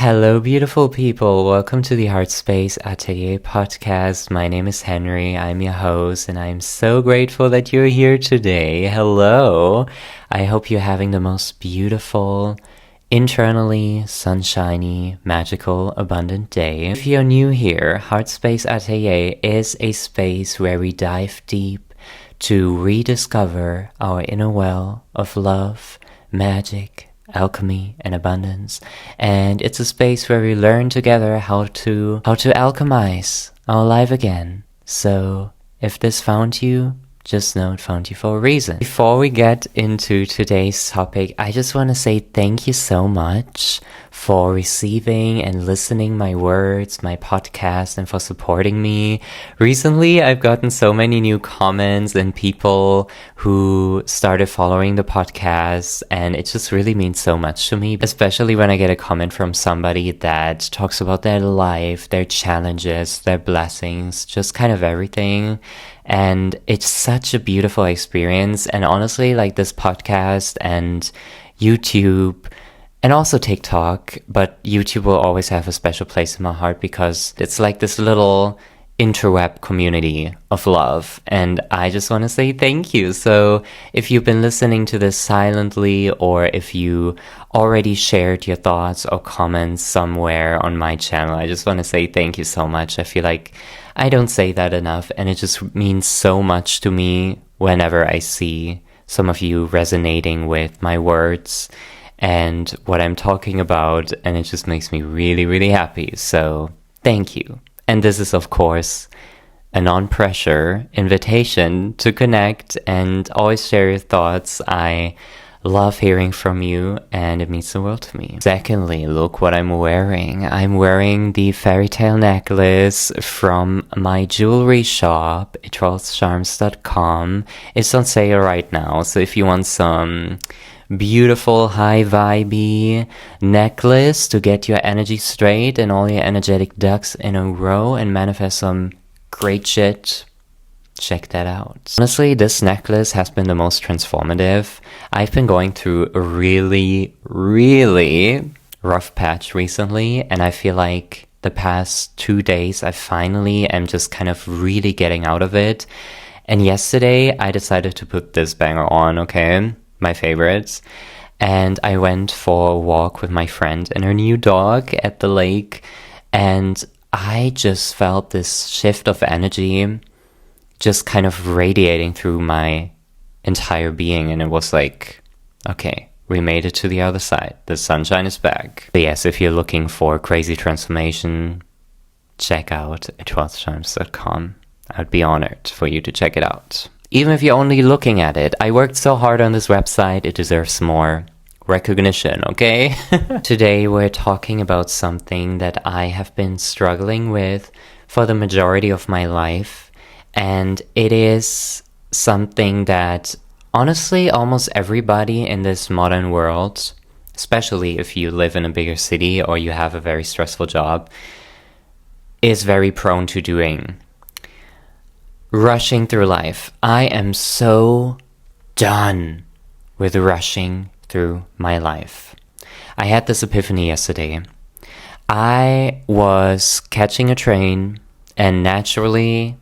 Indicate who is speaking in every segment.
Speaker 1: Hello, beautiful people. Welcome to the Heart Space Atelier podcast. My name is Henry. I'm your host, and I'm so grateful that you're here today. Hello. I hope you're having the most beautiful, internally sunshiny, magical, abundant day. If you're new here, Heart Space Atelier is a space where we dive deep to rediscover our inner well of love, magic, alchemy and abundance, and it's a space where we learn together how to alchemize our life again. So if this found you, just know it found you for a reason. Before we get into today's topic, I just want to say thank you so much for receiving and listening my words, my podcast, and for supporting me. Recently, I've gotten so many new comments and people who started following the podcast, and it just really means so much to me, especially when I get a comment from somebody that talks about their life, their challenges, their blessings, just kind of everything. And it's such a beautiful experience. And honestly, like this podcast and YouTube and also TikTok, but YouTube will always have a special place in my heart because it's like this little interweb community of love, and I just want to say thank you. So if you've been listening to this silently, or if you already shared your thoughts or comments somewhere on my channel, I just want to say thank you so much. I feel like I don't say that enough, and it just means so much to me whenever I see some of you resonating with my words and what I'm talking about, and it just makes me really, really happy. So thank you. And this is, of course, a non-pressure invitation to connect and always share your thoughts. I love hearing from you, and it means the world to me. Secondly, look what I'm wearing. I'm wearing the fairy tale necklace from my jewelry shop, etrolscharms.com. It's on sale right now, so if you want some beautiful high vibey necklace to get your energy straight and all your energetic ducks in a row and manifest some great shit, check that out. Honestly, this necklace has been the most transformative. I've been going through a really, really rough patch recently, and I feel like the past 2 days I finally am just kind of really getting out of it. And yesterday I decided to put this banger on, okay? My favorites, and I went for a walk with my friend and her new dog at the lake, and I just felt this shift of energy just kind of radiating through my entire being, and it was like, okay, we made it to the other side. The sunshine is back. But yes, if you're looking for crazy transformation, check out etrolscharms.com. I would be honored for you to check it out. Even if you're only looking at it, I worked so hard on this website, it deserves more recognition, okay? Today we're talking about something that I have been struggling with for the majority of my life, and it is something that honestly almost everybody in this modern world, especially if you live in a bigger city or you have a very stressful job, is very prone to doing. Rushing through life. I am so done with rushing through my life. I had this epiphany yesterday. I was catching a train, and naturally,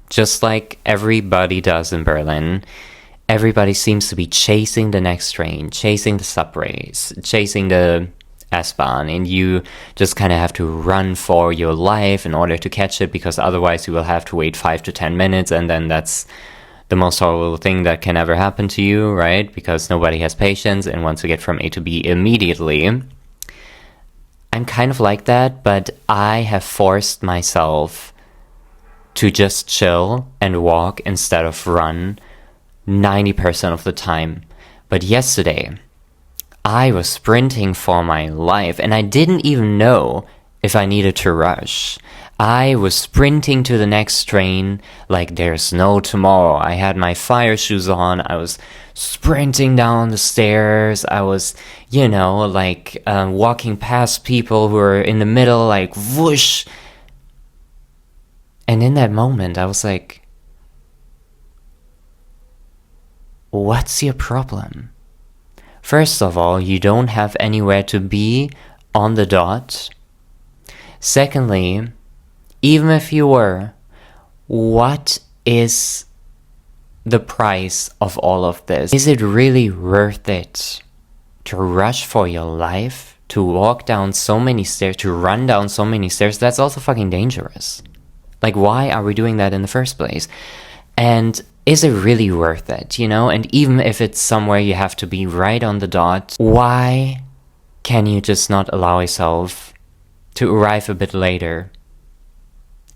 Speaker 1: just like everybody does in Berlin, everybody seems to be chasing the next train, chasing the subways, chasing the S-Bahn, and you just kind of have to run for your life in order to catch it, because otherwise you will have to wait 5 to 10 minutes, and then that's the most horrible thing that can ever happen to you, right? Because nobody has patience and wants to get from A to B immediately. I'm kind of like that, but I have forced myself to just chill and walk instead of run 90% of the time. But yesterday, I was sprinting for my life, and I didn't even know if I needed to rush. I was sprinting to the next train like there's no tomorrow. I had my fire shoes on. I was sprinting down the stairs. I was, walking past people who were in the middle, like whoosh. And in that moment, I was like, what's your problem? First of all, you don't have anywhere to be on the dot? Secondly, even if you were, what is the price of all of this? Is it really worth it to rush for your life, to walk down so many stairs, to run down so many stairs? That's also fucking dangerous. Like, why are we doing that in the first place? And is it really worth it, you know? And even if it's somewhere you have to be right on the dot, why can you just not allow yourself to arrive a bit later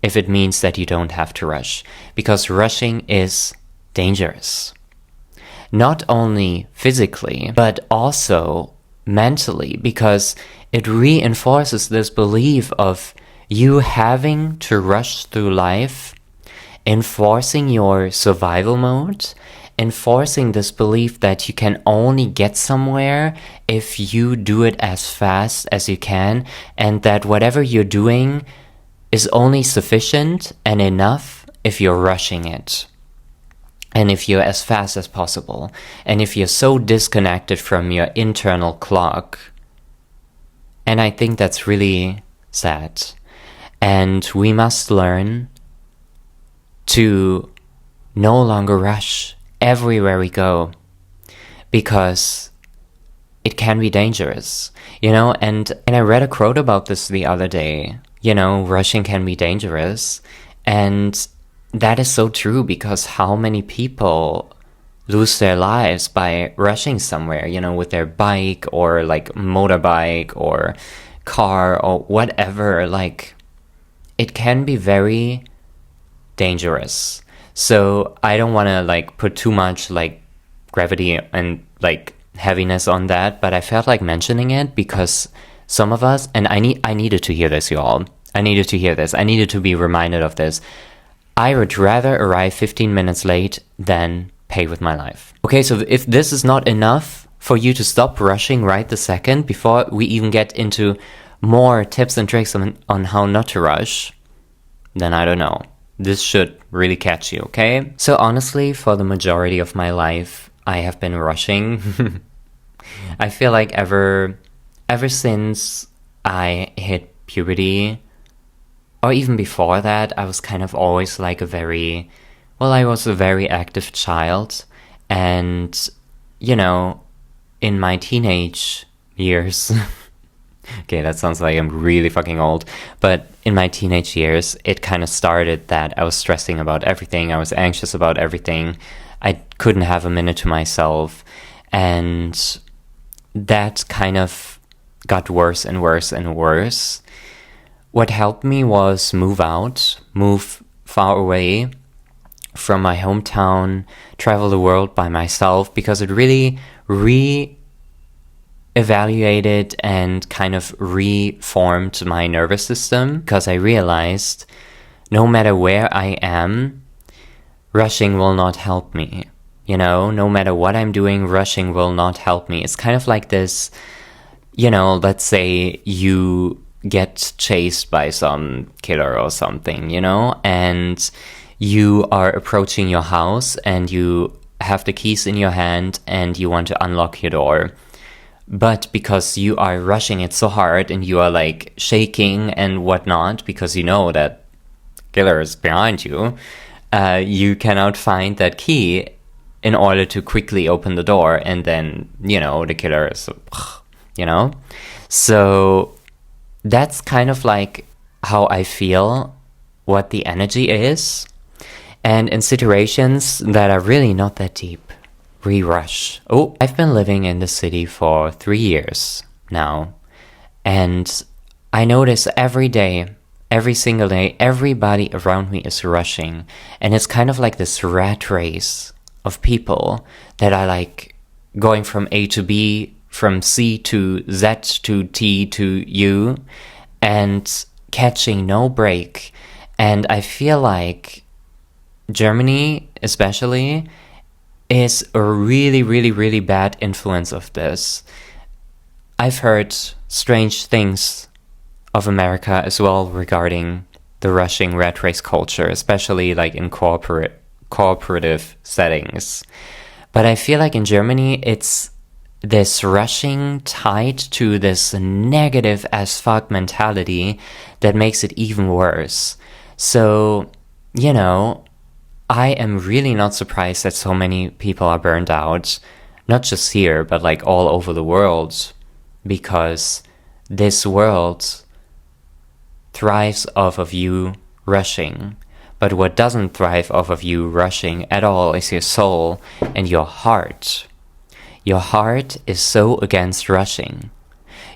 Speaker 1: if it means that you don't have to rush? Because rushing is dangerous. Not only physically, but also mentally, because it reinforces this belief of you having to rush through life, enforcing your survival mode, enforcing this belief that you can only get somewhere if you do it as fast as you can, and that whatever you're doing is only sufficient and enough if you're rushing it. And if you're as fast as possible, and if you're so disconnected from your internal clock. And I think that's really sad. And we must learn to no longer rush everywhere we go, because it can be dangerous, you know. And I read a quote about this the other day, you know, rushing can be dangerous. And that is so true, because how many people lose their lives by rushing somewhere, you know, with their bike or like motorbike or car or whatever. Like, it can be very dangerous. So I don't want to like put too much like gravity and like heaviness on that, but I felt like mentioning it because some of us, and I needed to hear this, y'all. I needed to hear this. I needed to be reminded of this. I would rather arrive 15 minutes late than pay with my life. Okay, so if this is not enough for you to stop rushing right the second, before we even get into more tips and tricks on how not to rush, then I don't know. This should really catch you, okay? So honestly, for the majority of my life, I have been rushing. I feel like ever since I hit puberty, or even before that, I was kind of always like I was a very active child. And, you know, in my teenage years, okay, that sounds like I'm really fucking old, but in my teenage years, it kind of started that I was stressing about everything. I was anxious about everything. I couldn't have a minute to myself. And that kind of got worse and worse and worse. What helped me was move far away from my hometown, travel the world by myself, because it really evaluated and kind of reformed my nervous system, because I realized no matter where I am, rushing will not help me. You know, no matter what I'm doing, rushing will not help me. It's kind of like this, you know, let's say you get chased by some killer or something, you know, and you are approaching your house and you have the keys in your hand and you want to unlock your door. But because you are rushing it so hard and you are like shaking and whatnot, because you know that killer is behind you, you cannot find that key in order to quickly open the door, and then, you know, the killer is, you know? So that's kind of like how I feel what the energy is. And in situations that are really not that deep, we rush. Oh, I've been living in the city for 3 years now. And I notice every day, every single day, everybody around me is rushing. And it's kind of like this rat race of people that are like going from A to B, from C to Z to T to U, and catching no break. And I feel like Germany, especially, is a really, really, really bad influence of this. I've heard strange things of America as well regarding the rushing rat race culture, especially like in cooperative settings. But I feel like in Germany, it's this rushing tied to this negative as fuck mentality that makes it even worse. So, you know, I am really not surprised that so many people are burned out, not just here, but like all over the world, because this world thrives off of you rushing. But what doesn't thrive off of you rushing at all is your soul and your heart. Your heart is so against rushing.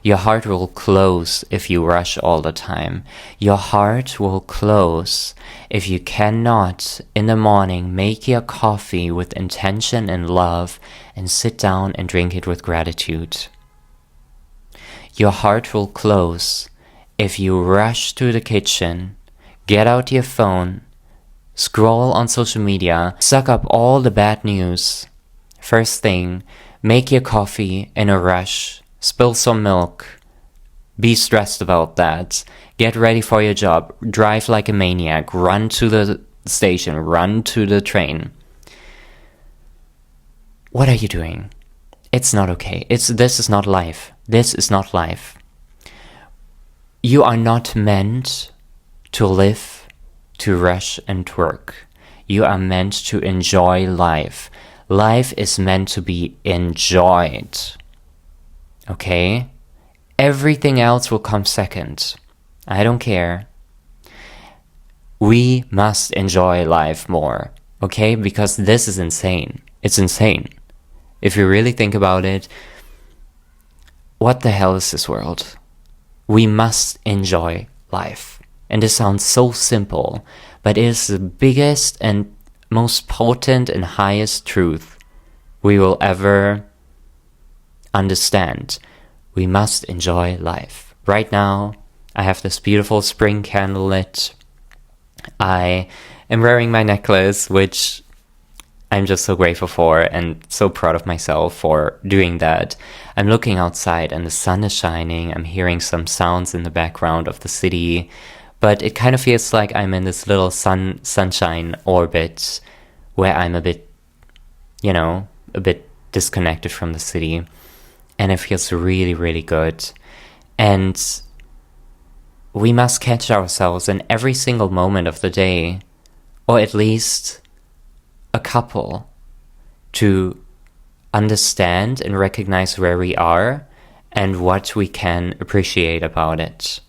Speaker 1: Your heart will close if you rush all the time. Your heart will close if you cannot, in the morning, make your coffee with intention and love and sit down and drink it with gratitude. Your heart will close if you rush to the kitchen, get out your phone, scroll on social media, suck up all the bad news. First thing, make your coffee in a rush, spill some milk, be stressed about that, get ready for your job, drive like a maniac, run to the station, run to the train. What are you doing? It's not okay. This is not life. This is not life. You are not meant to live, to rush and work. You are meant to enjoy life. Life is meant to be enjoyed. Okay? Everything else will come second. I don't care. We must enjoy life more. Okay? Because this is insane. It's insane. If you really think about it, what the hell is this world? We must enjoy life. And this sounds so simple, but it is the biggest and most potent and highest truth we will ever understand. We must enjoy life. Right now, I have this beautiful spring candle lit. I am wearing my necklace, which I'm just so grateful for and so proud of myself for doing that. I'm looking outside and the sun is shining. I'm hearing some sounds in the background of the city. But it kind of feels like I'm in this little sunshine orbit where I'm a bit disconnected from the city. And it feels really, really good. And we must catch ourselves in every single moment of the day, or at least a couple, to understand and recognize where we are and what we can appreciate about it.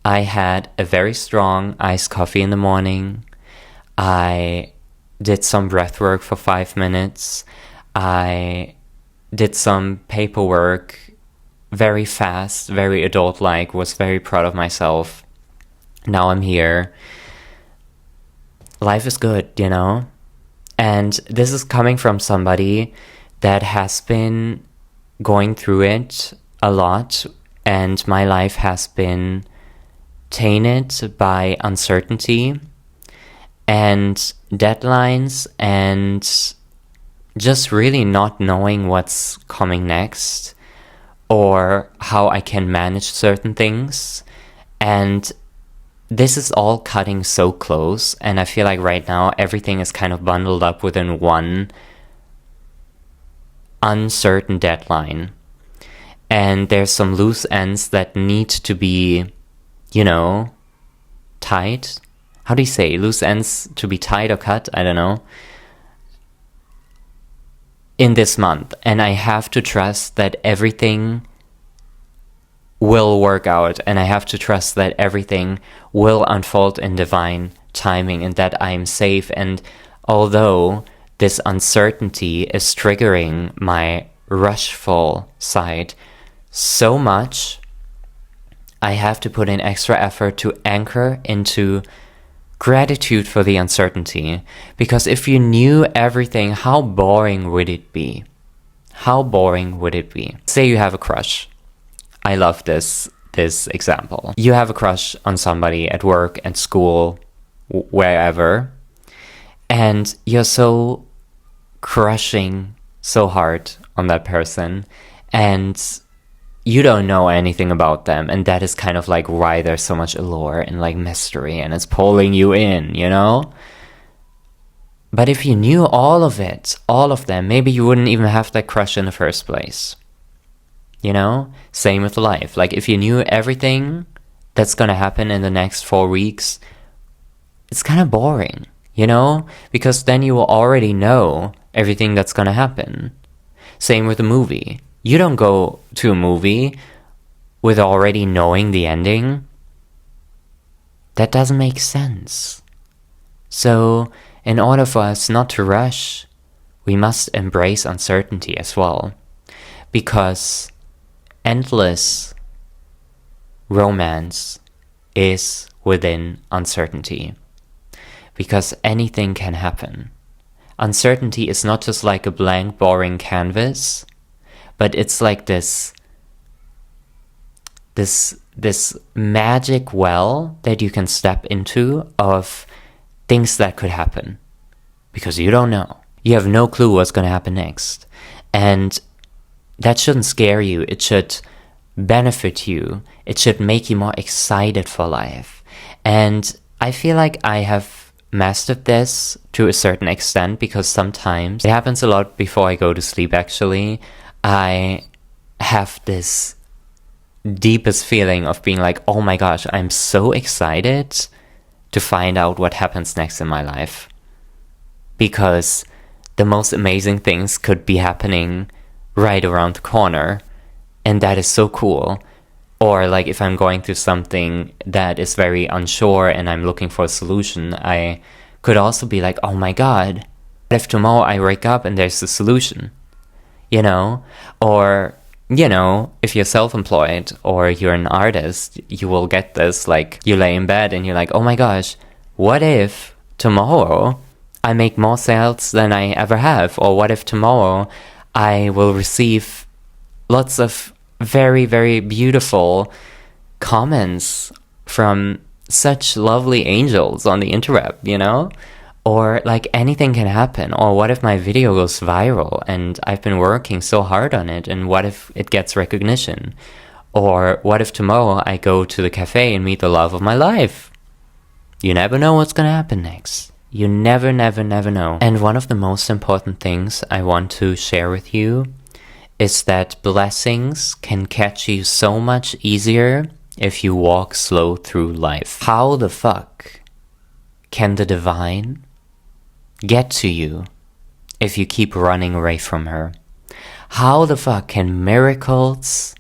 Speaker 1: I had a very strong iced coffee in the morning. I did some breath work for 5 minutes. I did some paperwork very fast, very adult-like, was very proud of myself. Now I'm here. Life is good, you know? And this is coming from somebody that has been going through it a lot, and my life has been tainted by uncertainty and deadlines and just really not knowing what's coming next or how I can manage certain things. And this is all cutting so close, and I feel like right now everything is kind of bundled up within one uncertain deadline. And there's some loose ends that need to be, tied. How do you say? Loose ends to be tied or cut? I don't know. In this month. And I have to trust that everything will work out. And I have to trust that everything will unfold in divine timing and that I am safe. And although this uncertainty is triggering my rushful side so much, I have to put in extra effort to anchor into gratitude for the uncertainty. Because if you knew everything, how boring would it be? How boring would it be? Say you have a crush. I love this example. You have a crush on somebody at work, at school, wherever, and you're so crushing so hard on that person, and you don't know anything about them, and that is kind of like why there's so much allure and like mystery, and it's pulling you in, But if you knew all of it, all of them, maybe you wouldn't even have that crush in the first place. You know? Same with life. Like, if you knew everything that's gonna happen in the next 4 weeks, it's kind of boring, you know? Because then you will already know everything that's gonna happen. Same with a movie. You don't go to a movie with already knowing the ending. That doesn't make sense. So, in order for us not to rush, we must embrace uncertainty as well. Because endless romance is within uncertainty. Because anything can happen. Uncertainty is not just like a blank, boring canvas, but it's like this magic well that you can step into of things that could happen. Because you don't know. You have no clue what's going to happen next. And that shouldn't scare you. It should benefit you. It should make you more excited for life. And I feel like I have mastered this to a certain extent, because sometimes it happens a lot before I go to sleep. Actually, I have this deepest feeling of being like, oh my gosh, I'm so excited to find out what happens next in my life, because the most amazing things could be happening right around the corner, and that is so cool. Or like if I'm going through something that is very unsure and I'm looking for a solution, I could also be like, oh my god, what if tomorrow I wake up and there's a solution? You know? Or, you know, if you're self-employed or you're an artist, you will get this, like, you lay in bed and you're like, oh my gosh, what if tomorrow I make more sales than I ever have? Or what if tomorrow I will receive lots of very, very beautiful comments from such lovely angels on the interweb, you know? Or like anything can happen. Or what if my video goes viral and I've been working so hard on it, and what if it gets recognition? Or what if tomorrow I go to the cafe and meet the love of my life? You never know what's gonna happen next. You never, never, never know. And one of the most important things I want to share with you is that blessings can catch you so much easier if you walk slow through life. How the fuck can the divine get to you if you keep running away from her? How the fuck can miracles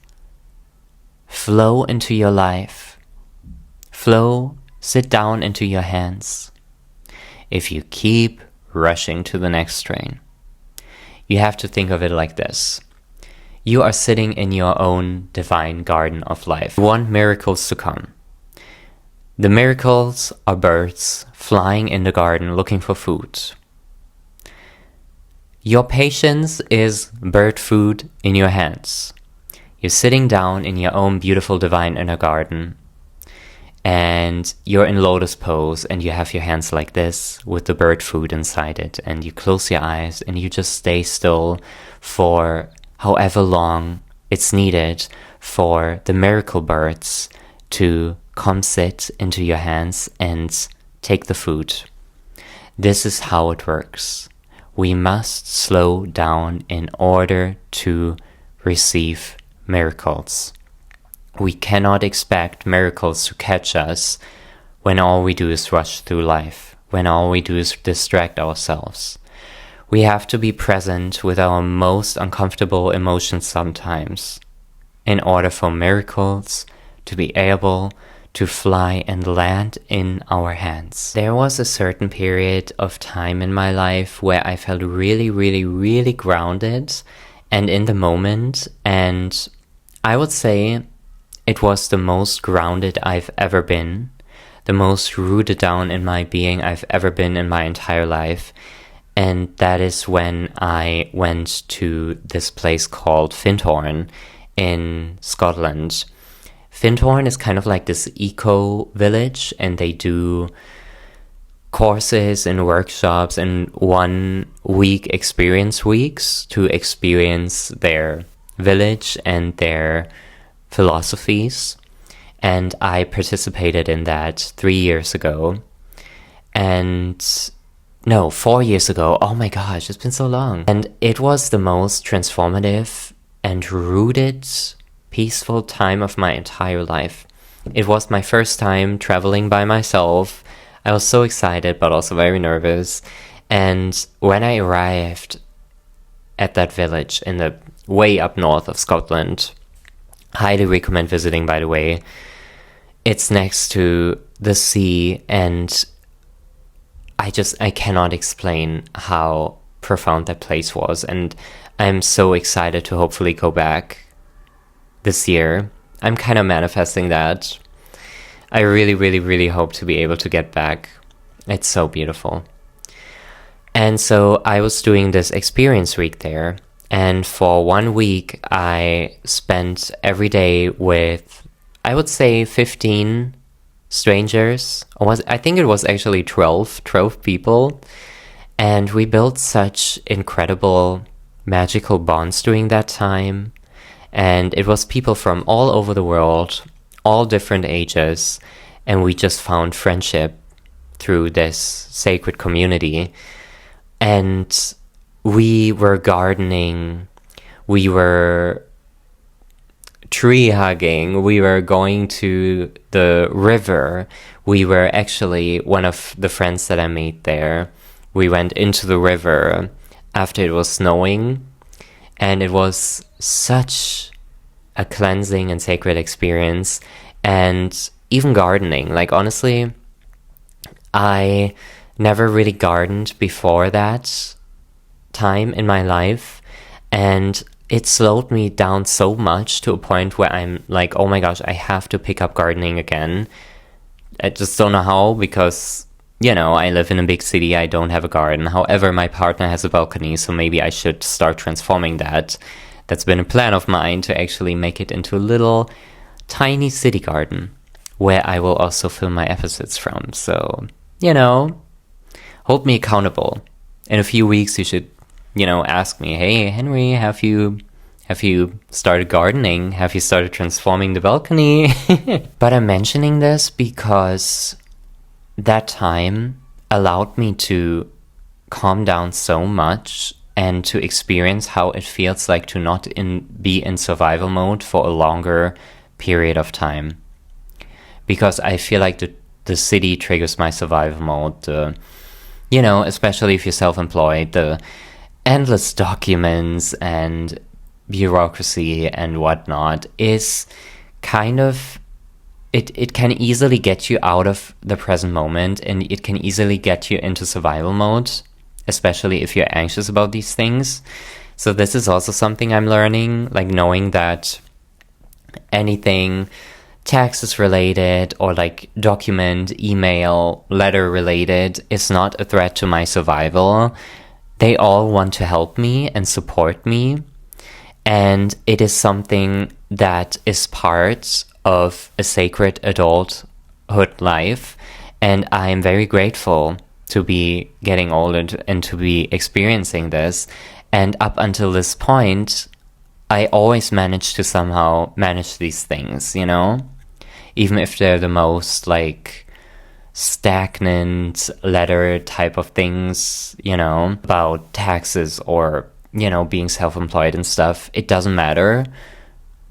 Speaker 1: flow into your life, sit down into your hands, if you keep rushing to the next train? You have to think of it like this. You are sitting in your own divine garden of life. You want miracles to come. The miracles are birds flying in the garden looking for food. Your patience is bird food in your hands. You're sitting down in your own beautiful divine inner garden, and you're in lotus pose, and you have your hands like this with the bird food inside it, and you close your eyes and you just stay still for however long it's needed for the miracle birds to come sit into your hands and take the food. This is how it works. We must slow down in order to receive miracles. We cannot expect miracles to catch us when all we do is rush through life, when all we do is distract ourselves. We have to be present with our most uncomfortable emotions sometimes in order for miracles to be able to fly and land in our hands. There was a certain period of time in my life where I felt really, really, really grounded and in the moment, and I would say it was the most grounded I've ever been, the most rooted down in my being I've ever been in my entire life. And that is when I went to this place called Findhorn in Scotland. Findhorn is kind of like this eco village, and they do courses and workshops and 1 week experience weeks to experience their village and their philosophies. And I participated in that 3 years ago. And No, 4 years ago. Oh my gosh, it's been so long. And it was the most transformative and rooted, peaceful time of my entire life. It was my first time traveling by myself. I was so excited, but also very nervous. And when I arrived at that village in the way up north of Scotland, highly recommend visiting, by the way. It's next to the sea, and I cannot explain how profound that place was. And I'm so excited to hopefully go back this year. I'm kind of manifesting that. I really, really, really hope to be able to get back. It's so beautiful. And so I was doing this experience week there. And for 1 week, I spent every day with, I would say, 15 strangers. I think it was actually 12 people. And we built such incredible, magical bonds during that time. And it was people from all over the world, all different ages. And we just found friendship through this sacred community. And we were gardening, we were tree hugging, we were going to the river. We were actually, one of the friends that I made there, we went into the river after it was snowing, and it was such a cleansing and sacred experience. And even gardening, like honestly, I never really gardened before that time in my life, and it slowed me down so much to a point where I'm like, oh my gosh, I have to pick up gardening again. I just don't know how, because, you know, I live in a big city, I don't have a garden. However, my partner has a balcony, so maybe I should start transforming that. That's been a plan of mine, to actually make it into a little tiny city garden where I will also film my episodes from. So, you know, hold me accountable. In a few weeks, you should, you know, ask me, hey, Henry, have you started gardening? Have you started transforming the balcony? But I'm mentioning this because that time allowed me to calm down so much and to experience how it feels like to not be in survival mode for a longer period of time. Because I feel like the city triggers my survival mode. You know, especially if you're self-employed, the endless documents and bureaucracy and whatnot is kind of, it can easily get you out of the present moment, and it can easily get you into survival mode, especially if you're anxious about these things. So this is also something I'm learning, like knowing that anything taxes related or like document, email, letter related is not a threat to my survival. They all want to help me and support me. And it is something that is part of a sacred adulthood life. And I am very grateful to be getting older and to be experiencing this. And up until this point, I always manage to somehow manage these things, you know? Even if they're the most like stagnant letter type of things, you know, about taxes or, you know, being self-employed and stuff, it doesn't matter.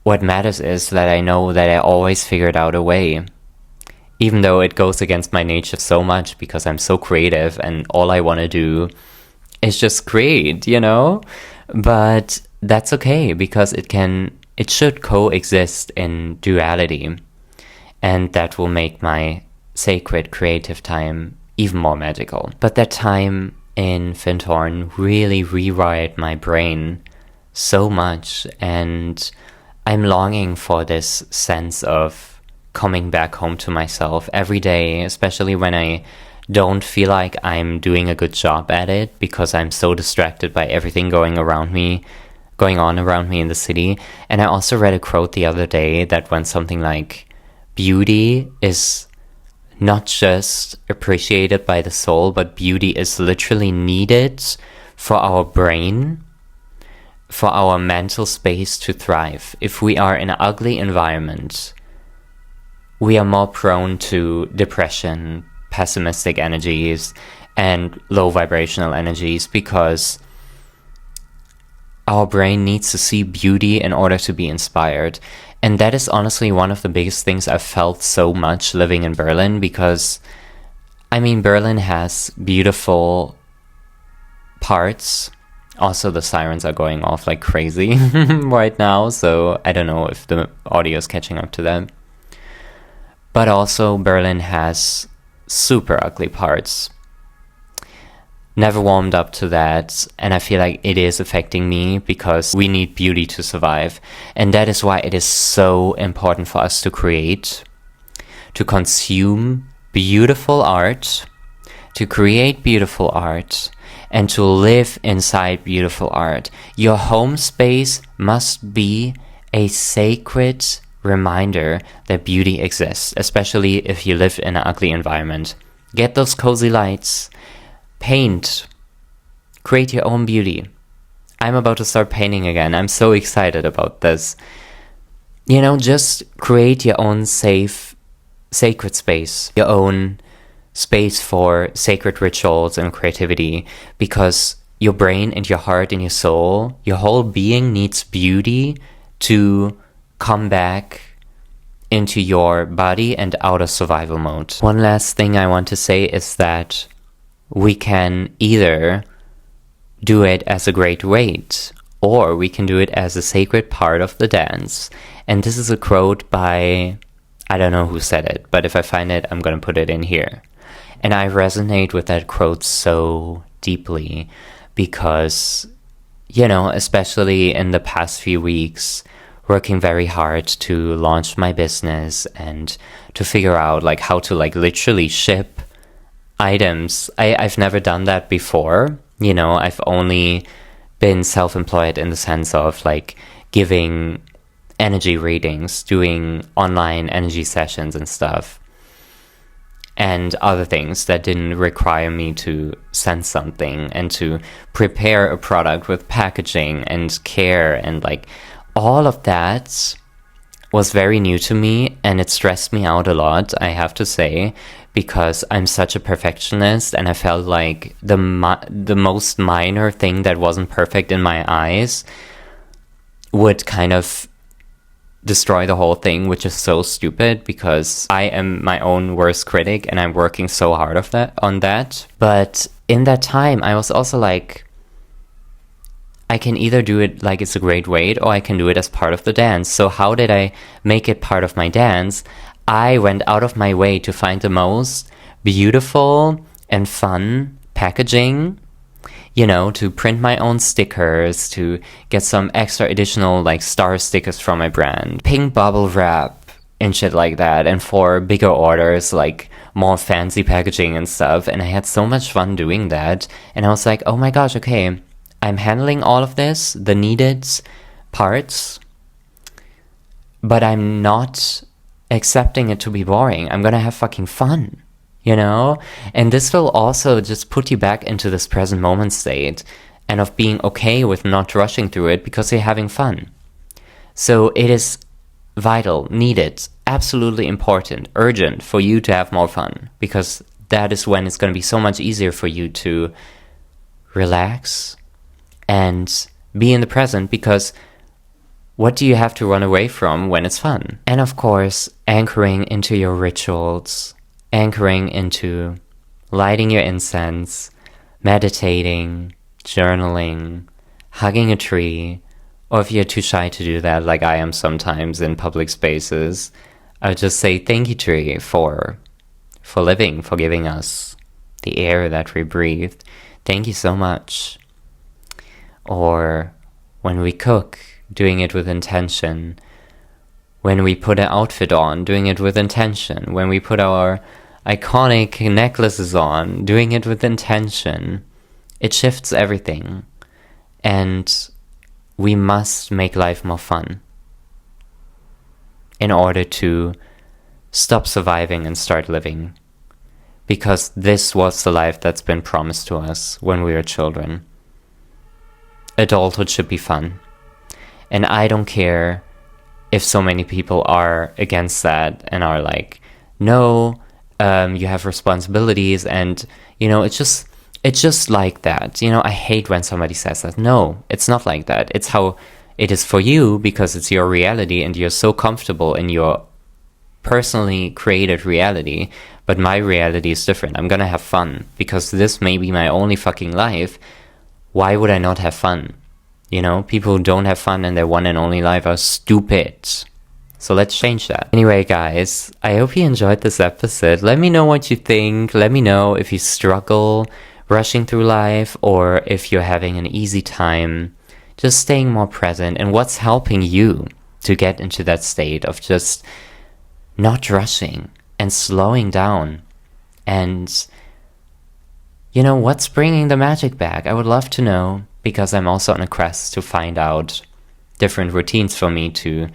Speaker 1: What matters is that I know that I always figured out a way. Even though it goes against my nature so much, because I'm so creative and all I want to do is just create, you know? But that's okay, because it should coexist in duality. And that will make my sacred creative time even more magical. But that time in Findhorn really rewired my brain so much, and I'm longing for this sense of coming back home to myself every day, especially when I don't feel like I'm doing a good job at it, because I'm so distracted by everything going on around me in the city. And I also read a quote the other day that went something like, beauty is not just appreciated by the soul, but beauty is literally needed for our brain, for our mental space to thrive. If we are in an ugly environment, we are more prone to depression, pessimistic energies, and low vibrational energies, because our brain needs to see beauty in order to be inspired. And that is honestly one of the biggest things I've felt so much living in Berlin, because I mean, Berlin has beautiful parts. Also, the sirens are going off like crazy right now, so I don't know if the audio is catching up to that. But also, Berlin has super ugly parts. Never warmed up to that, and I feel like it is affecting me, because we need beauty to survive. And that is why it is so important for us to create, to consume beautiful art, to create beautiful art, and to live inside beautiful art. Your home space must be a sacred reminder that beauty exists, especially if you live in an ugly environment. Get those cozy lights, paint, create your own beauty. I'm about to start painting again. I'm so excited about this. You know, just create your own safe, sacred space, your own space for sacred rituals and creativity, because your brain and your heart and your soul, your whole being needs beauty to come back into your body and out of survival mode. One last thing I want to say is that we can either do it as a great weight, or we can do it as a sacred part of the dance. And this is a quote by, I don't know who said it, but if I find it, I'm going to put it in here. And I resonate with that quote so deeply, because, you know, especially in the past few weeks, working very hard to launch my business and to figure out like how to like literally ship items. I've never done that before. You know, I've only been self-employed in the sense of like giving energy readings, doing online energy sessions and stuff, and other things that didn't require me to send something and to prepare a product with packaging and care, and like all of that was very new to me, and it stressed me out a lot, I have to say, because I'm such a perfectionist, and I felt like the most minor thing that wasn't perfect in my eyes would kind of destroy the whole thing, which is so stupid, because I am my own worst critic and I'm working so hard on that. But in that time, I was also like, I can either do it like it's a great weight, or I can do it as part of the dance. So how did I make it part of my dance? I went out of my way to find the most beautiful and fun packaging, you know, to print my own stickers, to get some extra additional like star stickers from my brand, pink bubble wrap and shit like that, and for bigger orders, like more fancy packaging and stuff. And I had so much fun doing that, and I was like, oh my gosh, okay, I'm handling all of this, the needed parts, but I'm not accepting it to be boring. I'm gonna have fucking fun, you know? And this will also just put you back into this present moment state, and of being okay with not rushing through it because you're having fun. So it is vital, needed, absolutely important, urgent for you to have more fun, because that is when it's going to be so much easier for you to relax and be in the present, because what do you have to run away from when it's fun? And of course, anchoring into your rituals, anchoring into lighting your incense, meditating, journaling, hugging a tree, or if you're too shy to do that, like I am sometimes in public spaces, I would just say thank you, tree, for living, for giving us the air that we breathe. Thank you so much. Or when we cook, doing it with intention. When we put an outfit on, doing it with intention. When we put our iconic necklaces on, doing it with intention. It shifts everything. And we must make life more fun in order to stop surviving and start living. Because this was the life that's been promised to us when we were children. Adulthood should be fun. And I don't care if so many people are against that and are like, no, you have responsibilities, and it's just like that. I hate when somebody says that. No, it's not like that. It's how it is for you, because it's your reality and you're so comfortable in your personally created reality. But my reality is different. I'm gonna have fun because this may be my only fucking life. Why would I not have fun? People who don't have fun in their one and only life are stupid. So let's change that. Anyway, guys, I hope you enjoyed this episode. Let me know what you think. Let me know if you struggle rushing through life or if you're having an easy time just staying more present, and what's helping you to get into that state of just not rushing and slowing down. And what's bringing the magic back? I would love to know, because I'm also on a quest to find out different routines for me to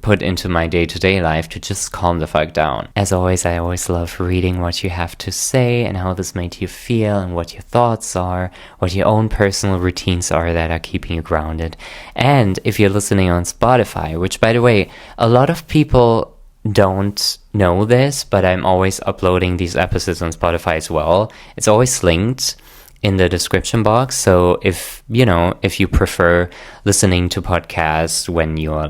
Speaker 1: put into my day-to-day life to just calm the fuck down. As always, I always love reading what you have to say and how this made you feel and what your thoughts are, what your own personal routines are that are keeping you grounded. And if you're listening on Spotify, which, by the way, a lot of people don't know this, but I'm always uploading these episodes on Spotify as well. It's always linked in the description box. So if you prefer listening to podcasts when you're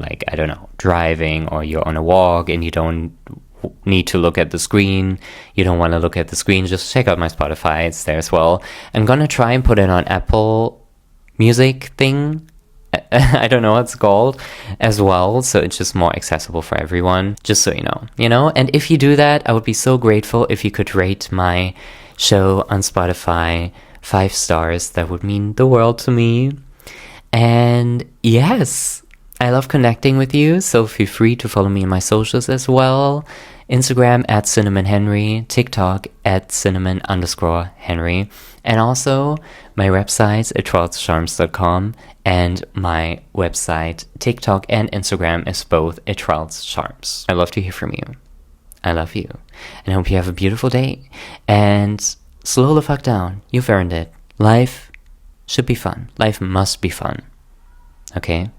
Speaker 1: driving, or you're on a walk and you don't need to look at the screen, you don't want to look at the screen, just check out my Spotify. It's there as well. I'm gonna try and put it on Apple Music thing. I don't know what it's called as well, so it's just more accessible for everyone, just so you know. And if you do that, I would be so grateful if you could rate my show on Spotify 5 stars. That would mean the world to me. And yes, I love connecting with you, so feel free to follow me on my socials as well. Instagram @CinnamonHenry, TikTok @cinnamon_Henry, and also my website @TrolsCharms.com, and my website, TikTok, and Instagram is both @TrolsCharms. I love to hear from you. I love you, and I hope you have a beautiful day, and slow the fuck down. You've earned it. Life should be fun. Life must be fun. Okay?